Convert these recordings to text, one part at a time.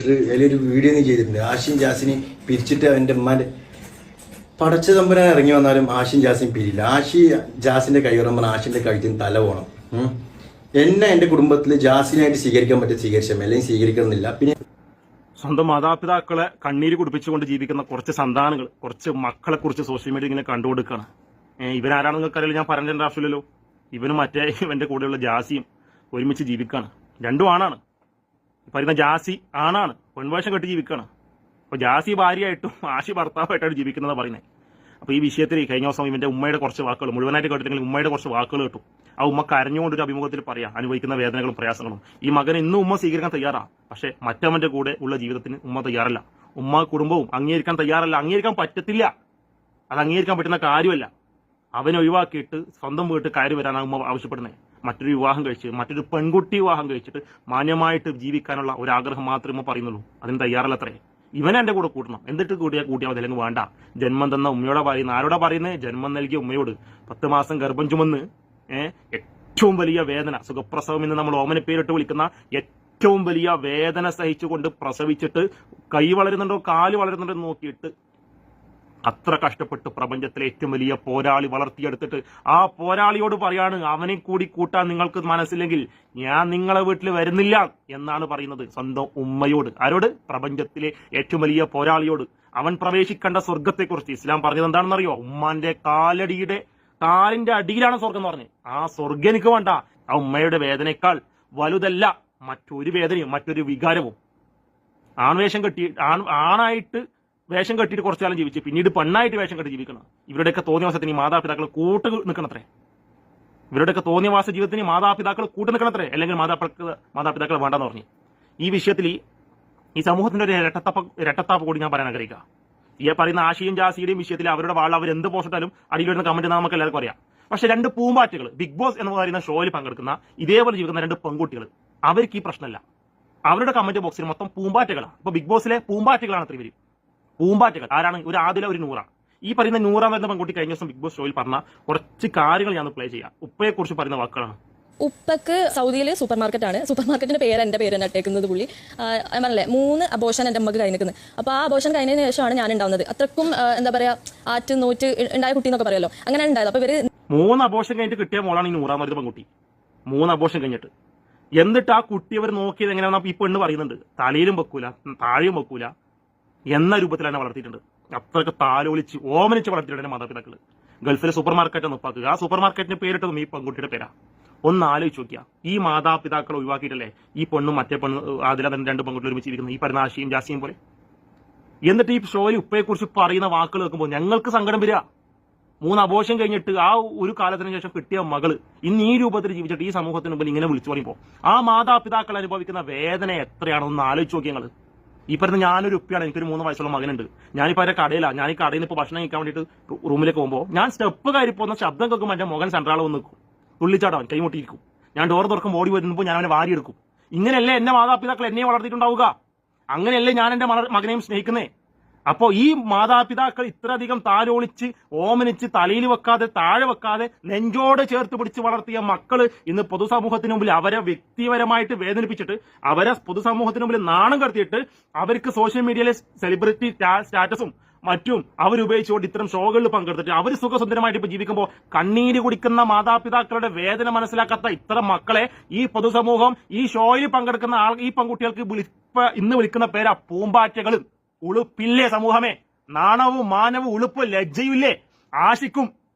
അതിലൊരു വീഡിയോ നീ ചെയ്തിട്ടുണ്ട്. ആഷിം ജാസിനെ പിരിച്ചിട്ട് അവന്റെ ഉമ്മാന്റെ പടച്ച തമ്പുരാൻ ഇറങ്ങി വന്നാലും ആഷിം ജാസിൻ പിരിയില്ല. ജാസിന്റെ കൈവറുമ്പോൾ ആഷിന്റെ കഴുത്തിന് തല പോകണം. എന്നെ എന്റെ കുടുംബത്തിൽ ജാസിനായിട്ട് സ്വീകരിക്കാൻ പറ്റും സ്വീകരിച്ചാൽ, അല്ലെങ്കിൽ സ്വീകരിക്കണമെന്നില്ല. പിന്നെ സ്വന്തം മാതാപിതാക്കളെ കണ്ണീര് കുടിപ്പിച്ചുകൊണ്ട് ജീവിക്കുന്ന കുറച്ച് സന്താനങ്ങൾ, കുറച്ച് മക്കളെ കുറിച്ച് സോഷ്യൽ മീഡിയ ഇങ്ങനെ കണ്ടുകൊടുക്കുകയാണ്. ഇവരാരാണെന്ന് നിങ്ങൾക്കറിയില്ല, ഞാൻ പറഞ്ഞിട്ടുണ്ട് ആവശ്യമില്ലല്ലോ. ഇവനും മറ്റേ ഇവന്റെ കൂടെയുള്ള ജാസിയും ഒരുമിച്ച് ജീവിക്കുകയാണ്. രണ്ടും ആണാണ്. പറയുന്ന ജാസി ആണാണ്, പെൺവേഷം കെട്ടി ജീവിക്കുകയാണ്. അപ്പോൾ ജാസി ഭാര്യയായിട്ടും ആഷി ഭർത്താവായിട്ടാണ് ജീവിക്കുന്നതാണ് പറയുന്നത്. അപ്പോൾ ഈ വിഷയത്തിൽ കഴിഞ്ഞ ദിവസം ഇവന്റെ ഉമ്മയുടെ കുറച്ച് വാക്കുകൾ മുഴുവനായിട്ട് കേട്ടില്ലെങ്കിൽ ഉമ്മയുടെ കുറച്ച് വാക്കുകൾ കേട്ടു. ആ ഉമ്മ കരഞ്ഞുകൊണ്ടൊരു അഭിമുഖത്തിൽ പറയാം അനുഭവിക്കുന്ന വേദനകളും പ്രയാസങ്ങളും. ഈ മകനെ ഇന്നും ഉമ്മ സ്വീകരിക്കാൻ തയ്യാറാണ്, പക്ഷേ മറ്റവന്റെ കൂടെ ഉള്ള ജീവിതത്തിന് ഉമ്മ തയ്യാറല്ല. ഉമ്മ കുടുംബവും അംഗീകരിക്കാൻ തയ്യാറല്ല, അംഗീകരിക്കാൻ പറ്റത്തില്ല. അത് അംഗീകരിക്കാൻ പറ്റുന്ന കാര്യമല്ല. അവനെ ഒഴിവാക്കിയിട്ട് സ്വന്തം വീട്ടിൽ കയറി വരാനാണ് ഉമ്മ ആവശ്യപ്പെടുന്നത്. മറ്റൊരു വിവാഹം കഴിച്ച് മറ്റൊരു പെൺകുട്ടി വിവാഹം കഴിച്ചിട്ട് മാന്യമായിട്ട് ജീവിക്കാനുള്ള ഒരു ആഗ്രഹം മാത്രമേ പറയുന്നുള്ളൂ. അതിന് തയ്യാറല്ലത്രേ. ഇവനെ എന്റെ കൂടെ കൂട്ടണം, എന്നിട്ട് കൂട്ടിയാൽ മതി, അല്ലെങ്കിൽ വേണ്ട. ജന്മം തന്ന ഉമ്മയോടെ പറയുന്നത് ആരോടാ പറയുന്നത്? ജന്മം നൽകിയ ഉമ്മയോട്. 10 മാസം ഗർഭം ചുമന്ന് ഏറ്റവും വലിയ വേദന, സുഖപ്രസവം എന്ന് നമ്മൾ ഓമന പേരിട്ട് വിളിക്കുന്ന ഏറ്റവും വലിയ വേദന സഹിച്ചുകൊണ്ട് പ്രസവിച്ചിട്ട് കൈ വളരുന്നുണ്ടോ കാല് വളരുന്നുണ്ടോ എന്ന് നോക്കിയിട്ട് അത്ര കഷ്ടപ്പെട്ട് പ്രപഞ്ചത്തിലെ ഏറ്റവും വലിയ പോരാളി വളർത്തിയെടുത്തിട്ട് ആ പോരാളിയോട് പറയാണ്, അവനെ കൂടി കൂട്ടാൻ നിങ്ങൾക്ക് മനസ്സില്ലെങ്കിൽ ഞാൻ നിങ്ങളെ വീട്ടിൽ വരുന്നില്ല എന്നാണ് പറയുന്നത് സ്വന്തം ഉമ്മയോട്. ആരോട്? പ്രപഞ്ചത്തിലെ ഏറ്റവും വലിയ പോരാളിയോട്. അവൻ പ്രവേശിക്കേണ്ട സ്വർഗത്തെക്കുറിച്ച് ഇസ്ലാം പറഞ്ഞത് എന്താണെന്നറിയോ? ഉമ്മാന്റെ കാലിന്റെ അടിയിലാണ് സ്വർഗം എന്ന് പറഞ്ഞത്. ആ സ്വർഗം എനിക്ക് വേണ്ട. ആ ഉമ്മയുടെ വേദനയേക്കാൾ വലുതല്ല മറ്റൊരു വേദനയും മറ്റൊരു വികാരവും. ആണായിട്ട് വേഷം കെട്ടിയിട്ട് കുറച്ചു കാലം ജീവിച്ച് പിന്നീട് പെണ്ണായിട്ട് വേഷം കെട്ടി ജീവിക്കണം. ഇവരുടെയൊക്കെ തോന്നിയവാസത്തിന് മാതാപിതാക്കൾ കൂട്ട് നിൽക്കണത്രേ. ഇവരുടെയൊക്കെ തോന്നിയവാസ ജീവിതത്തിന് മാതാപിതാക്കൾ കൂട്ട് നിൽക്കണത്രേ. അല്ലെങ്കിൽ മാതാപിതാക്കൾ വേണ്ടെന്ന് പറഞ്ഞു. ഈ വിഷയത്തിൽ ഈ സമൂഹത്തിന്റെ ഒരു ഇരട്ടത്താപ്പ് കൂടി ഞാൻ പറയാൻ ആഗ്രഹിക്കുക. ഈ പറയുന്ന ആഷിയും ജാസിയുടെയും വിഷയത്തിൽ അവരുടെ വാൾ അവർ എന്ത് പോസ്റ്റിട്ടാലും അടിയിൽ വരുന്ന കമന്റ് നമുക്ക് എല്ലാവർക്കും അറിയാം. പക്ഷെ 2 പൂമ്പാറ്റകൾ ബിഗ് ബോസ് എന്ന് പറയുന്ന ഷോയിൽ പങ്കെടുക്കുന്ന ഇതേപോലെ ജീവിക്കുന്ന 2 പെൺകുട്ടികൾ, അവർക്ക് ഈ പ്രശ്നമല്ല. അവരുടെ കമന്റ് ബോക്സിൽ മൊത്തം പൂമ്പാറ്റകളാണ്. ഇപ്പൊ ബിഗ് ബോസിലെ പൂമ്പാറ്റകളാണ് അത്ര ഇവര്. പൂമ്പാറ്റകൾ ആരാണ്? ഒരു ആദില, ഒരു നൂറ. ഈ പറയുന്ന നൂറ എന്ന പെൺകുട്ടി കഴിഞ്ഞ ദിവസം ബിഗ് ബോസ് ഷോയിൽ പറഞ്ഞ കുറച്ച് കാര്യങ്ങൾ ഞാൻ പ്ലേ ചെയ്യാം. ഉപ്പയെ കുറിച്ച് പറയുന്ന വാക്കുകളാണ്. ഉപ്പക്ക് സൗദിയിൽ സൂപ്പർ മാർക്കറ്റാണ്. സൂപ്പർ മാർക്കറ്റിന്റെ പേര് എന്റെ പേര് തന്നെ ഇട്ടേക്കുന്നത്. പുള്ളി പറഞ്ഞല്ലേ 3 അബോഷൻ എന്റെ അമ്മക്ക് കഴിഞ്ഞിരിക്കുന്നത്. അപ്പോൾ ആ അബോഷൻ കഴിഞ്ഞതിന് ശേഷമാണ് ഞാൻ ഉണ്ടാവുന്നത്. അത്രക്കും എന്താ പറയാ ആറ്റ് നോറ്റ് ഉണ്ടായ കുട്ടി എന്നൊക്കെ പറയല്ലോ, അങ്ങനെ ഉണ്ടായത്. അപ്പൊ ഇവര് 3 അബോഷൻ കഴിഞ്ഞിട്ട് കിട്ടിയ മോളാണ് ഈ നൂറാന്ന് പറയുന്ന പെൺകുട്ടി. 3 അബോഷൻ കഴിഞ്ഞിട്ട്. എന്നിട്ട് ആ കുട്ടി അവർ നോക്കിയത് എങ്ങനെയാണെന്ന് ഈ പെണ്ണ് പറയുന്നുണ്ട്. തലയിലും വെക്കൂല, താഴെയും വെക്കൂല എന്ന രൂപത്തിൽ തന്നെ വളർത്തിയിട്ടുണ്ട്. അത്രയ്ക്ക് താലോലിച്ച് ഓമനിച്ച് വളർത്തിയിട്ടുണ്ട് മാതാപിതാക്കൾ. ഗൾഫിലെ സൂപ്പർ മാർക്കറ്റാണ് ഉപ്പാക്കുക. ആ സൂപ്പർ മാർക്കറ്റിന് പേരിട്ടതും ഈ പെൺകുട്ടിയുടെ പേരാ. ഒന്ന് ആലോചിച്ച് നോക്കിയാ. ഈ മാതാപിതാക്കളെ ഒഴിവാക്കിയിട്ടല്ലേ ഈ പെണ്ണും മറ്റേ പെണ്ണ് അതിലെ 2 പെൺകുട്ടികൾ ഒരുമിച്ചിരിക്കുന്നത്, ഈ പറയുന്ന ആഷിയും ജാസിയും പോലെ. എന്നിട്ട് ഈ ഷോയിൽ ഉപ്പയെ കുറിച്ച് പറയുന്ന വാക്കുകൾ കേൾക്കുമ്പോൾ ഞങ്ങൾക്ക് സങ്കടം വരിക. 3 അബോഷം കഴിഞ്ഞിട്ട് ആ ഒരു കാലത്തിന് ശേഷം കിട്ടിയ മകള് ഇന്ന് ഈ രൂപത്തിൽ ജീവിച്ചിട്ട് ഈ സമൂഹത്തിന് മുമ്പിൽ ഇങ്ങനെ വിളിച്ചു പറയുമ്പോൾ ആ മാതാപിതാക്കൾ അനുഭവിക്കുന്ന വേദന എത്രയാണെന്ന് ആലോചിച്ച് നോക്കി ഞങ്ങൾ. ഈ പറഞ്ഞ ഞാനൊരു ഉപ്പയാണ്, എനിക്കൊരു 3 വയസ്സുള്ള മകനുണ്ട്. ഞാനിപ്പോൾ അവരുടെ കടയിലാണ്. ഞാൻ ഈ കടയിൽ നിന്ന് ഇപ്പോൾ ഭക്ഷണം കഴിക്കാൻ വേണ്ടിയിട്ട് റൂമിലേക്ക് പോകുമ്പോൾ ഞാൻ സ്റ്റെപ്പ് കയറി പോകുന്ന ശബ്ദം കേൾക്കുമ്പോൾ എൻ്റെ മകൻ സെൻട്രാൾ വന്ന് നിൽക്കും, തുള്ളിച്ചാടാൻ കൈമുട്ടിയിരിക്കും. ഞാൻ ഡോർ തുറക്കും, ഓടി വരുമ്പോൾ ഞാൻ അവനെ വാരിയെടുക്കും. ഇങ്ങനെയല്ലേ എന്നെ മാതാപിതാക്കൾ എന്നെ വളർത്തിയിട്ടുണ്ടാവുക? അങ്ങനെയല്ലേ ഞാൻ എൻ്റെ മകനെയും സ്നേഹിക്കുന്നേ? അപ്പോ ഈ മാതാപിതാക്കൾ ഇത്രയധികം താലോളിച്ച് ഓമനിച്ച് തലയിൽ വെക്കാതെ താഴെ വെക്കാതെ നെഞ്ചോട് ചേർത്ത് പിടിച്ച് വളർത്തിയ മക്കള് ഇന്ന് പൊതുസമൂഹത്തിന് മുമ്പിൽ അവരെ വ്യക്തിപരമായിട്ട് വേദനിപ്പിച്ചിട്ട് അവരെ പൊതുസമൂഹത്തിന് മുമ്പിൽ നാണം കടത്തിയിട്ട് അവർക്ക് സോഷ്യൽ മീഡിയയിലെ സെലിബ്രിറ്റി സ്റ്റാറ്റസും മറ്റും അവരുപയോഗിച്ചുകൊണ്ട് ഇത്തരം ഷോകളിൽ പങ്കെടുത്തിട്ട് അവർ സുഖസുന്ദരമായിട്ട് ഇപ്പൊ ജീവിക്കുമ്പോൾ കണ്ണീര് കുടിക്കുന്ന മാതാപിതാക്കളുടെ വേദന മനസ്സിലാക്കാത്ത ഇത്തരം മക്കളെ ഈ പൊതുസമൂഹം ഈ ഷോയിൽ പങ്കെടുക്കുന്ന ഈ പെൺകുട്ടികൾക്ക് ഇന്ന് വിളിക്കുന്ന പേരാ പൂമ്പാറ്റകൾ. ഉളുപ്പില്ലേ സമൂഹമേ? നാണവും മാനവും ഉളുപ്പും ലജ്ജയില്ലേ? ആഷിക്കും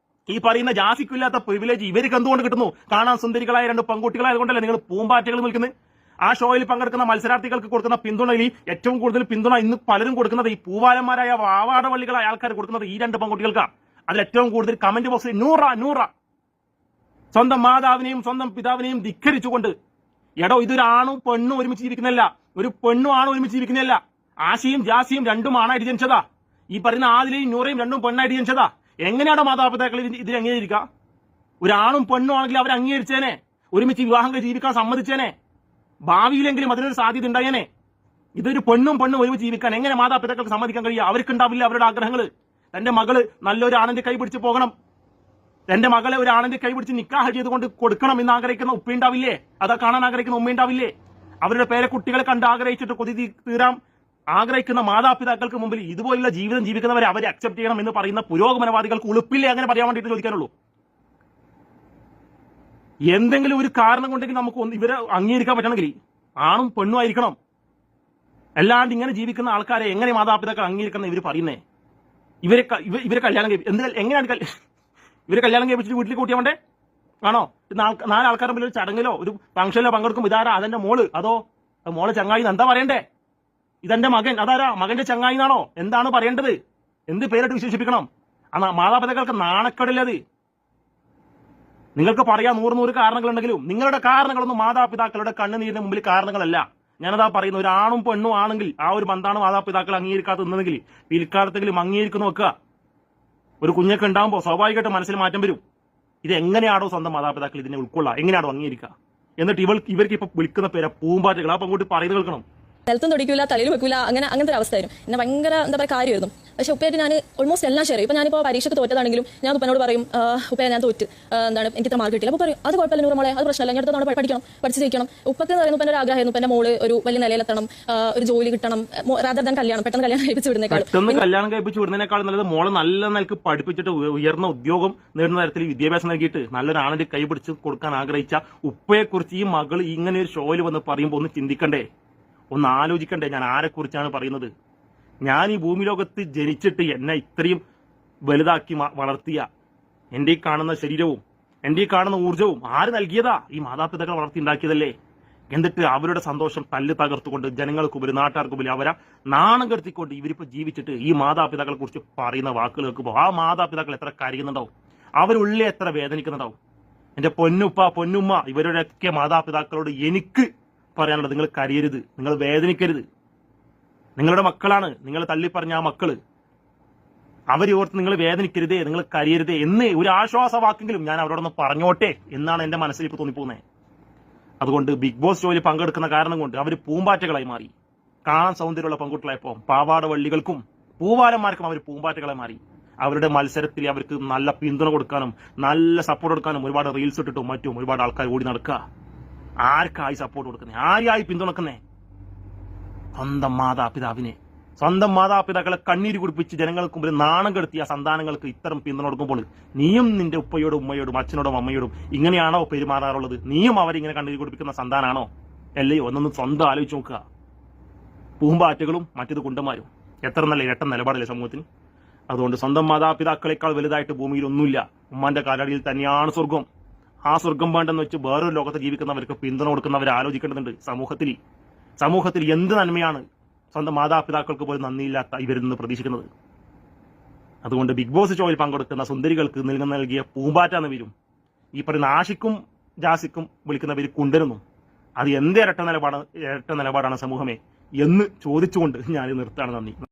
ഈ പറയുന്ന ജാസിക്കില്ലാത്ത പ്രിവിലേജ് ഇവർക്ക് എന്തുകൊണ്ട് കിട്ടുന്നു? കാണാൻ സുന്ദരികളായ 2 പെൺകുട്ടികളായതുകൊണ്ടല്ലേ നിങ്ങൾ പൂമ്പാറ്റകൾ നിൽക്കുന്നത്? ആ ഷോയിൽ പങ്കെടുക്കുന്ന മത്സരാർത്ഥികൾക്ക് കൊടുക്കുന്ന പിന്തുണയിൽ ഏറ്റവും കൂടുതൽ പിന്തുണ ഇന്ന് പലരും കൊടുക്കുന്നത് ഈ പൂവാലന്മാരായ വാവാടവള്ളികളായ ആൾക്കാർ കൊടുക്കുന്നത് ഈ 2 പെൺകുട്ടികൾക്കാണ്. അതിൽ ഏറ്റവും കൂടുതൽ കമന്റ് ബോക്സിൽ നൂറ സ്വന്തം മാതാവിനെയും സ്വന്തം പിതാവിനെയും ധിക്കരിച്ചുകൊണ്ട്. എടോ, ഇതൊരു ആണും പെണ്ണും ഒരുമിച്ച് ജീവിക്കുന്നില്ല, ഒരു പെണ്ണും ആണും ഒരുമിച്ച് ജീവിക്കുന്നില്ല. ആഷിയും ജാസിയും 2 ആണായിട്ട് ജനിച്ചതാ. ഈ പറയുന്ന ആദിലയും നൂറയും 2 പെണ്ണായിട്ട് ജനിച്ചതാ. എങ്ങനെയാണോ മാതാപിതാക്കൾ ഇതിൽ അംഗീകരിക്കുക? ഒരു ആണും പെണ്ണും ആണെങ്കിൽ അവർ അംഗീകരിച്ചേനെ, ഒരുമിച്ച് വിവാഹം കഴിച്ച് ജീവിക്കാൻ സമ്മതിച്ചേനെ, ഭാവിയിലെങ്കിലും അതിനൊരു സാധ്യത ഉണ്ടായേനെ. ഇതൊരു പെണ്ണും ഒരുമിച്ച് ജീവിക്കാൻ എങ്ങനെ മാതാപിതാക്കൾക്ക് സമ്മതിക്കാൻ കഴിയുക? അവർക്കുണ്ടാവില്ല അവരുടെ ആഗ്രഹങ്ങൾ. തന്റെ മകള് നല്ലൊരു ആണിന്റെ കൈ പിടിച്ച് പോകണം, തന്റെ മകളെ ഒരു ആണിന്റെ കൈ പിടിച്ച് നിക്കാഹ് ചെയ്തുകൊണ്ട് കൊടുക്കണം എന്ന് ആഗ്രഹിക്കുന്ന ഉപ്പയുണ്ടാവില്ലേ? അതാ കാണാൻ ആഗ്രഹിക്കുന്ന ഉമ്മയുണ്ടാവില്ലേ? അവരുടെ പേരെ കുട്ടികളെ കണ്ട് ആഗ്രഹിച്ചിട്ട് കൊതി തീരാൻ ആഗ്രഹിക്കുന്ന മാതാപിതാക്കൾക്ക് മുമ്പിൽ ഇതുപോലുള്ള ജീവിതം ജീവിക്കുന്നവരെ അവരെ അക്സെപ്റ്റ് ചെയ്യണം എന്ന് പറയുന്ന പുരോഗമനവാദികൾക്ക് ഉളുപ്പില്ലേ അങ്ങനെ പറയാൻ വേണ്ടിയിട്ട് ചോദിക്കാനുള്ളൂ. എന്തെങ്കിലും ഒരു കാരണം കൊണ്ടെങ്കിൽ നമുക്ക് ഇവരെ അംഗീകരിക്കാൻ പറ്റണമെങ്കിൽ ആണും പെണ്ണും ആയിരിക്കണം. അല്ലാണ്ട് ഇങ്ങനെ ജീവിക്കുന്ന ആൾക്കാരെ എങ്ങനെ മാതാപിതാക്കൾ അംഗീകരിക്കണം ഇവർ പറയുന്നേ? ഇവരെ കല്യാണം എങ്ങനെയാണ് ഇവരെ കല്യാണം കഴിപ്പിച്ചിട്ട് വീട്ടിൽ കൂട്ടിയാൽ വേണ്ടേ? ആണോ? 4 ആൾക്കാരുടെ മുമ്പിൽ ഒരു ചടങ്ങിലോ ഒരു ഫംഗ്ഷനിലോ പങ്കെടുക്കും. ഇതാരാ? അതെന്റെ മോള്. അതോ മോളെ ചങ്ങായി എന്താ പറയണ്ടേ? ഇതെന്റെ മകൻ. അതാരാ? മകന്റെ ചങ്ങായി എന്നാണോ? എന്താണ് പറയേണ്ടത്? എന്ത് പേരിട്ട് വിശേഷിപ്പിക്കണം? മാതാപിതാക്കൾക്ക് നാണക്കേടില്ലത്. നിങ്ങൾക്ക് പറയാൻ 100 കാരണങ്ങളുണ്ടെങ്കിലും നിങ്ങളുടെ കാരണങ്ങളൊന്നും മാതാപിതാക്കളുടെ കണ്ണുനീരിന് മുമ്പിൽ കാരണങ്ങളല്ല. ഞാനതാ പറയുന്നു, ഒരു ആണും പെണ്ണും ആണെങ്കിൽ ആ ഒരു ബന്ധാണ് മാതാപിതാക്കൾ അംഗീകരിക്കാത്തതെങ്കിൽ പിൽക്കാലത്തെങ്കിലും അംഗീകരിക്കുന്നു വെക്കുക. ഒരു കുഞ്ഞൊക്കെ ഉണ്ടാകുമ്പോൾ സ്വാഭാവികമായിട്ട് മനസ്സിൽ മാറ്റം വരും. ഇത് എങ്ങനെയാണോ സ്വന്തം മാതാപിതാക്കൾ ഇതിനെ ഉൾക്കൊള്ളുക? എങ്ങനെയാണോ അംഗീകരിക്കുക? എന്നിട്ട് ഇവർക്ക് ഇപ്പൊ വിളിക്കുന്ന പേരെ പൂമ്പാറ്റകൾ. ആ പെൺകുട്ടി പറയുന്നത് കേൾക്കണം. നിലത്തും തൊടിക്കൂല, തലയിൽ വെക്കൂല, അങ്ങനത്തെ ഒരു അവസ്ഥയായിരുന്നു. എന്നെ ഭയങ്കര എന്താ പറയുക കാര്യമായിരുന്നു. പക്ഷെ ഉപ്പയായിട്ട് ഞാൻ ഓൾമോസ്റ്റ് എല്ലാം ഷെയർ ചെയ്യും. ഇപ്പൊ ഞാനിപ്പോൾ പരീക്ഷയ്ക്ക് തോറ്റതാണെങ്കിലും ഞാൻ ഉപ്പനോട് പറയും, ഉപ്പയെ ഞാൻ തോറ്റ്, എന്താണ് എനിക്ക് ഇത്ര മാർക്ക് കിട്ടില്ല. അപ്പോൾ പറയും അത് കുഴപ്പമില്ല നൂറ് മോളെ, അത് പ്രശ്നമല്ല, ഞാൻ അടുത്ത പഠിക്കണം, പഠിച്ച് ജയിക്കണം. ഉപ്പക്ക് എന്ന് പറയുമ്പോൾ എൻ്റെ ഒരു ആഗ്രഹമായിരുന്നു ഇപ്പം എൻ്റെ മോള് ഒരു വലിയ നിലയിലെത്തണം, ഒരു ജോലി കിട്ടണം, റാദർ ദാൻ കല്യാണം, പെട്ടെന്ന് കല്യാണം കഴിപ്പിച്ച് വിടുന്നേക്കാൾ നല്ലത് മോളെ നല്ല നിലക്ക് പഠിപ്പിച്ചിട്ട് ഉയർന്ന ഉദ്യോഗം നേടുന്ന തരത്തിൽ വിദ്യാഭ്യാസം നൽകിയിട്ട് നല്ലൊരാണിന്റെ കൈ പിടിച്ച് കൊടുക്കാൻ ആഗ്രഹിച്ച ഉപ്പയെക്കുറിച്ച് ഈ മകൾ ഇങ്ങനെ ഒരു ഷോയിൽ വന്ന് പറയുമ്പോൾ ഒന്ന് ചിന്തിക്കണ്ടേ? ഒന്ന് ആലോചിക്കണ്ടേ ഞാൻ ആരെക്കുറിച്ചാണ് പറയുന്നത്? ഞാൻ ഈ ഭൂമി ലോകത്ത് ജനിച്ചിട്ട് എന്നെ ഇത്രയും വലുതാക്കി വളർത്തിയ എൻ്റെ ഈ കാണുന്ന ശരീരവും എൻ്റെ ഈ കാണുന്ന ഊർജ്ജവും ആര് നൽകിയതാ? ഈ മാതാപിതാക്കൾ വളർത്തി ഉണ്ടാക്കിയതല്ലേ? എന്നിട്ട് അവരുടെ സന്തോഷം തല്ല് തകർത്തുകൊണ്ട് ജനങ്ങൾക്കുപരി നാട്ടുകാർക്കുപരി അവരെ നാണം കെടുത്തിക്കൊണ്ട് ഇവരിപ്പോൾ ജീവിച്ചിട്ട് ഈ മാതാപിതാക്കളെ കുറിച്ച് പറയുന്ന വാക്കുകൾ കേൾക്കുമ്പോൾ ആ മാതാപിതാക്കൾ എത്ര കരയുന്നുണ്ടാവും, അവരുള്ളിൽ എത്ര വേദനിക്കുന്നുണ്ടാവും. എൻ്റെ പൊന്നുമ്മ ഇവരുടെയൊക്കെ മാതാപിതാക്കളോട് എനിക്ക് പറയാനുള്ളത്, നിങ്ങൾ കരയരുത്, നിങ്ങൾ വേദനിക്കരുത്. നിങ്ങളുടെ മക്കളാണ്, നിങ്ങൾ തള്ളിപ്പറഞ്ഞ ആ മക്കള്, അവരോർത്ത് നിങ്ങൾ വേദനിക്കരുതേ, നിങ്ങൾ കരയരുതേ എന്ന് ഒരു ആശ്വാസവാക്കെങ്കിലും ഞാൻ അവരോടൊന്ന് പറഞ്ഞോട്ടെ എന്നാണ് എന്റെ മനസ്സിൽ ഇപ്പൊ തോന്നിപ്പോകുന്നത്. അതുകൊണ്ട് ബിഗ് ബോസ് ഷോയിൽ പങ്കെടുക്കുന്ന കാരണം കൊണ്ട് അവർ പൂമ്പാറ്റകളായി മാറി. കാണാൻ സൗന്ദര്യമുള്ള പെൺകുട്ടികളായപ്പോ പാവാട വള്ളികൾക്കും പൂവാലന്മാർക്കും അവർ പൂമ്പാറ്റകളായി മാറി. അവരുടെ മത്സരത്തിൽ അവർക്ക് നല്ല പിന്തുണ കൊടുക്കാനും നല്ല സപ്പോർട്ട് കൊടുക്കാനും ഒരുപാട് റീൽസ് ഇട്ടിട്ടും മറ്റും ഒരുപാട് ആൾക്കാർ ഓടി നടക്കുക. ആർക്കായി സപ്പോർട്ട് കൊടുക്കുന്നേ? ആരെയായി പിന്തുണക്കുന്നേ? സ്വന്തം മാതാപിതാക്കളെ കണ്ണീര് കുടിപ്പിച്ച് ജനങ്ങൾക്ക് മുമ്പിൽ നാണം കെടുത്തിയ സന്താനങ്ങൾക്ക് ഇത്തരം പിന്തുണ കൊടുക്കുമ്പോൾ നീയും നിന്റെ ഉപ്പയോടും ഉമ്മയോടും അച്ഛനോടും അമ്മയോടും ഇങ്ങനെയാണോ പെരുമാറാറുള്ളത്? നീയും അവരിങ്ങനെ കണ്ണീര് കുടിപ്പിക്കുന്ന സന്താനാണോ? അല്ലയോ? ഒന്നൊന്ന് സ്വന്തം ആലോചിച്ച് നോക്കുക. പൂമ്പാറ്റകളും മറ്റത് കുണ്ടന്മാരും. എത്ര നല്ല ഇരട്ട നിലപാടല്ലേ സമൂഹത്തിന്? അതുകൊണ്ട് സ്വന്തം മാതാപിതാക്കളെക്കാൾ വലുതായിട്ട് ഭൂമിയിൽ ഒന്നുമില്ല. ഉമ്മാന്റെ കാലടിയിൽ തന്നെയാണ് സ്വർഗം. ആ സ്വർഗം വേണ്ടെന്ന് വെച്ച് വേറൊരു ലോകത്ത് ജീവിക്കുന്നവർക്ക് പിന്തുണ കൊടുക്കുന്നവരെ ആലോചിക്കേണ്ടതുണ്ട്. സമൂഹത്തിൽ എന്ത് നന്മയാണ് സ്വന്തം മാതാപിതാക്കൾക്ക് പോലും നന്ദിയില്ലാത്ത ഇവരിൽ നിന്ന് പ്രതീക്ഷിക്കുന്നത്? അതുകൊണ്ട് ബിഗ് ബോസ് ഷോയിൽ പങ്കെടുക്കുന്ന സുന്ദരികൾക്ക് നൽകിയ പൂമ്പാറ്റാന്ന് വരും ഈ പറയുന്ന ആഷിക്കും ജാസിക്കും വിളിക്കുന്നവർ കുണ്ടരുന്നു. അത് എന്ത് ഇരട്ട നിലപാടാണ് സമൂഹമേ എന്ന് ചോദിച്ചുകൊണ്ട് ഞാൻ നിർത്തുകയാണ്. നന്ദി.